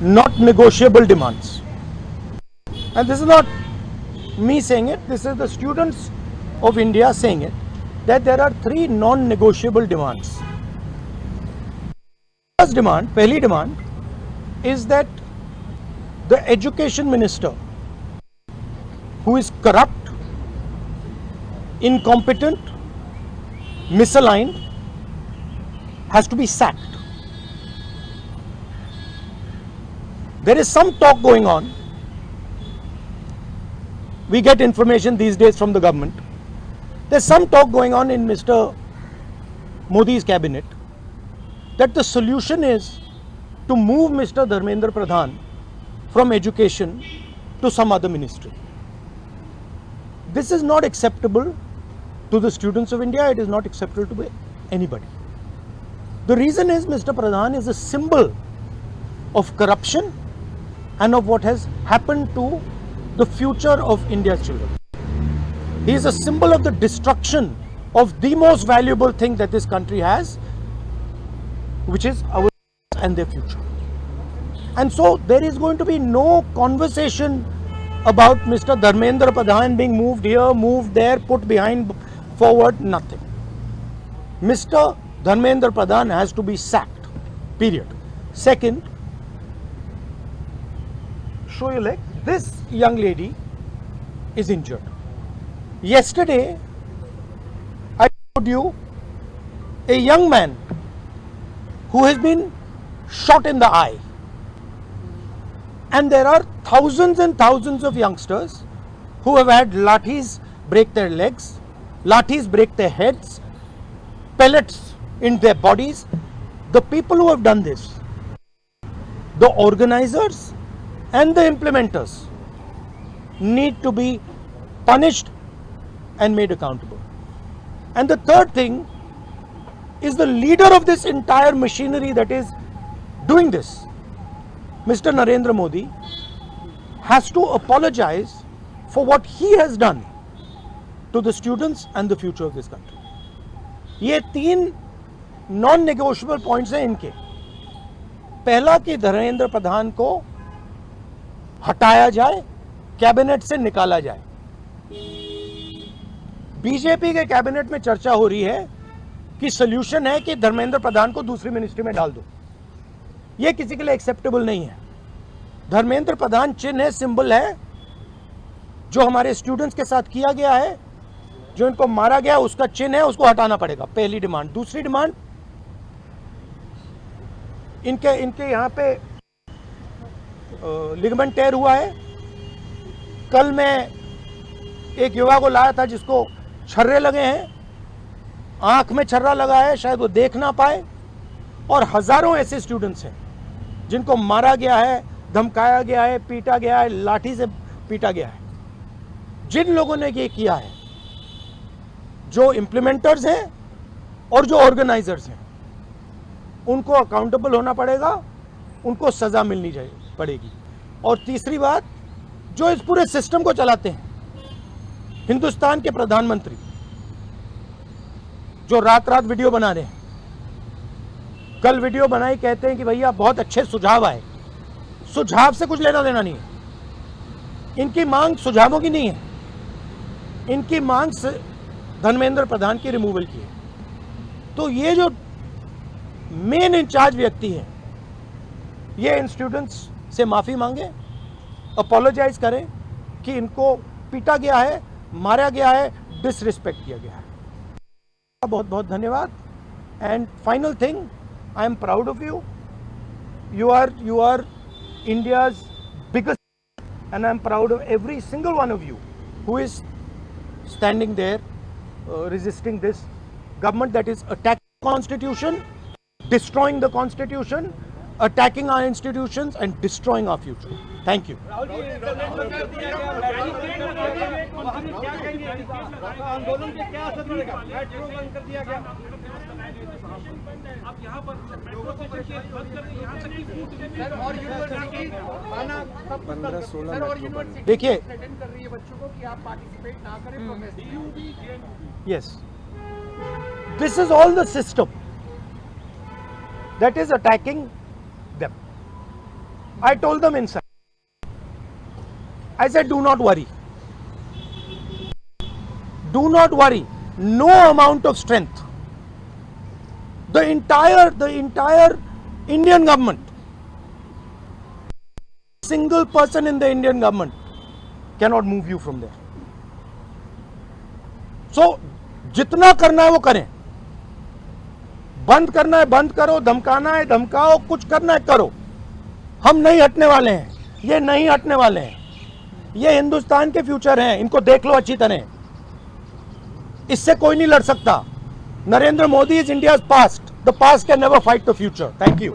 not negotiable demands. And this is not me saying it, this is the students of India saying it, that there are 3 non-negotiable demands. First demand, pehli demand, is that the education minister, who is corrupt, incompetent, misaligned, has to be sacked. There is some talk going on. We get information these days from the government. There's some talk going on in Mr. Modi's cabinet that the solution is to move Mr. Dharmendra Pradhan from education to some other ministry. This is not acceptable to the students of India. It is not acceptable to anybody. The reason is Mr. Pradhan is a symbol of corruption and of what has happened to the future of India's children. He is a symbol of the destruction of the most valuable thing that this country has, which is our and their future. And so there is going to be no conversation about Mr. Dharmendra Pradhan being moved here, moved there, put behind, forward, nothing. Mr. Dharmendra Pradhan has to be sacked, period. Second, show your leg. This young lady is injured. Yesterday, I showed you a young man who has been shot in the eye. And there are thousands and thousands of youngsters who have had lathis break their legs, lathis break their heads, pellets in their bodies. The people who have done this, the organizers and the implementers, need to be punished and made accountable. And the third thing is the leader of this entire machinery that is doing this, Mr. Narendra Modi, has to apologize for what he has done to the students and the future of this country. ये 3 non-negotiable points हैं इनके. पहला कि धर्मेंद्र प्रधान को हटाया जाए, cabinet से निकाला जाए. बीजेपी के कैबिनेट में चर्चा हो रही है कि सॉल्यूशन है कि धर्मेंद्र प्रधान को दूसरी मिनिस्ट्री में डाल दो. ये किसी के लिए एक्सेप्टेबल नहीं है. धर्मेंद्र प्रधान चिन्ह है, सिंबल है, जो हमारे स्टूडेंट्स के साथ किया गया है, जो इनको मारा गया उसका चिन्ह है, उसको हटाना पड़ेगा. पहली डिमांड. दूसरी डिमांड, इनके यहां पे लिगामेंट टेयर हुआ है. कल मैं एक युवा को लाया था जिसको छर्रे लगे हैं, आंख में छर्रा लगा है, शायद वो देख ना पाए. और हजारों ऐसे स्टूडेंट्स हैं जिनको मारा गया है, धमकाया गया है, पीटा गया है, लाठी से पीटा गया है. जिन लोगों ने ये किया है, जो इम्प्लीमेंटर्स हैं और जो ऑर्गेनाइजर्स हैं, उनको अकाउंटेबल होना पड़ेगा, उनको सजा मिलनी पड़ेगी. और तीसरी बात, जो इस पूरे सिस्टम को चलाते हैं, हिंदुस्तान के प्रधानमंत्री, जो रात रात वीडियो बना रहे हैं, कल वीडियो बनाई, कहते हैं कि भैया बहुत अच्छे सुझाव आए. सुझाव से कुछ लेना देना नहीं है. इनकी मांग सुझावों की नहीं है, इनकी मांग धर्मेंद्र प्रधान की रिमूवल की है. तो ये जो मेन इंचार्ज व्यक्ति है, ये इन स्टूडेंट्स से माफी मांगे, अपोलोजाइज करें कि इनको पीटा गया है, मारा गया है, डिसरिस्पेक्ट किया गया है. बहुत बहुत धन्यवाद. And final thing, I am proud of you. You are India's biggest, and I am proud of every single one of you who is standing there, resisting this government that is attacking the Constitution, destroying the Constitution, attacking our institutions, and destroying our future. Thank you. आंदोलन के क्या असर पड़ेगा? Metro बंद कर दिया गया. अब यहाँ पर मेट्रो स्टेशन बंद कर दिया, यहाँ तक कि सर और यूनिवर्सिटी आना 15-16 और यूनिवर्सिटी देखिए, थ्रेटन कर रही है बच्चों को कि आप पार्टिसिपेट ना करें protest. Yes, this is all the system that is attacking them. I told them inside. I said, do not worry. Do not worry. No amount of strength. The entire Indian government, single person in the Indian government cannot move you from there. So, जितना करना है वो करें. बंद करना है बंद करो, धमकाना है धमकाओ, कुछ करना है करो. हम नहीं हटने वाले हैं. ये नहीं हटने वाले हैं. ये हिंदुस्तान के फ्यूचर हैं. इनको देख लो अच्छी तरह. इससे कोई नहीं लड़ सकता. Narendra Modi is India's past. The past can never fight the future. Thank you.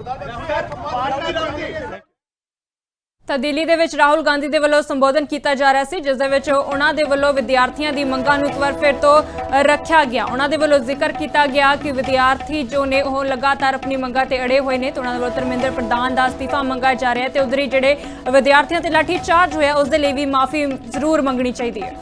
ਤਾਂ ਦਿੱਲੀ ਦੇ ਵਿੱਚ ਰਾਹੁਲ ਗਾਂਧੀ ਦੇ ਵੱਲੋਂ ਸੰਬੋਧਨ ਕੀਤਾ ਜਾ ਰਿਹਾ ਸੀ, ਜਿਸ ਦੇ ਵਿੱਚ ਉਹਨਾਂ ਦੇ ਵੱਲੋਂ ਵਿਦਿਆਰਥੀਆਂ ਦੀ ਮੰਗਾਂ ਨੂੰ ਇੱਕ ਵਾਰ ਫਿਰ ਤੋਂ ਰੱਖਿਆ ਗਿਆ। ਉਹਨਾਂ ਦੇ ਵੱਲੋਂ ਜ਼ਿਕਰ ਕੀਤਾ ਗਿਆ ਕਿ ਵਿਦਿਆਰਥੀ ਜੋ ਨੇ ਉਹ ਲਗਾਤਾਰ ਆਪਣੀ ਮੰਗਾਂ ਤੇ ਅੜੇ ਹੋਏ ਨੇ ਤੇ ਉਹਨਾਂ ਦੇ ਵੱਲੋਂ ਧਰਮਿੰਦਰ ਪ੍ਰਧਾਨ ਦਾ ਅਸਤੀਫਾ ਮੰਗਿਆ ਜਾ ਰਿਹਾ ਤੇ ਉਧਰ ਹੀ ਜਿਹੜੇ ਵਿਦਿਆਰਥੀਆਂ ਤੇ ਲਾਠੀ ਚਾਰਜ ਹੋਇਆ ਉਸ ਦੇ ਲਈ ਵੀ ਮਾਫੀ ਜ਼ਰੂਰ ਮੰਗਣੀ ਚਾਹੀਦੀ ਹੈ।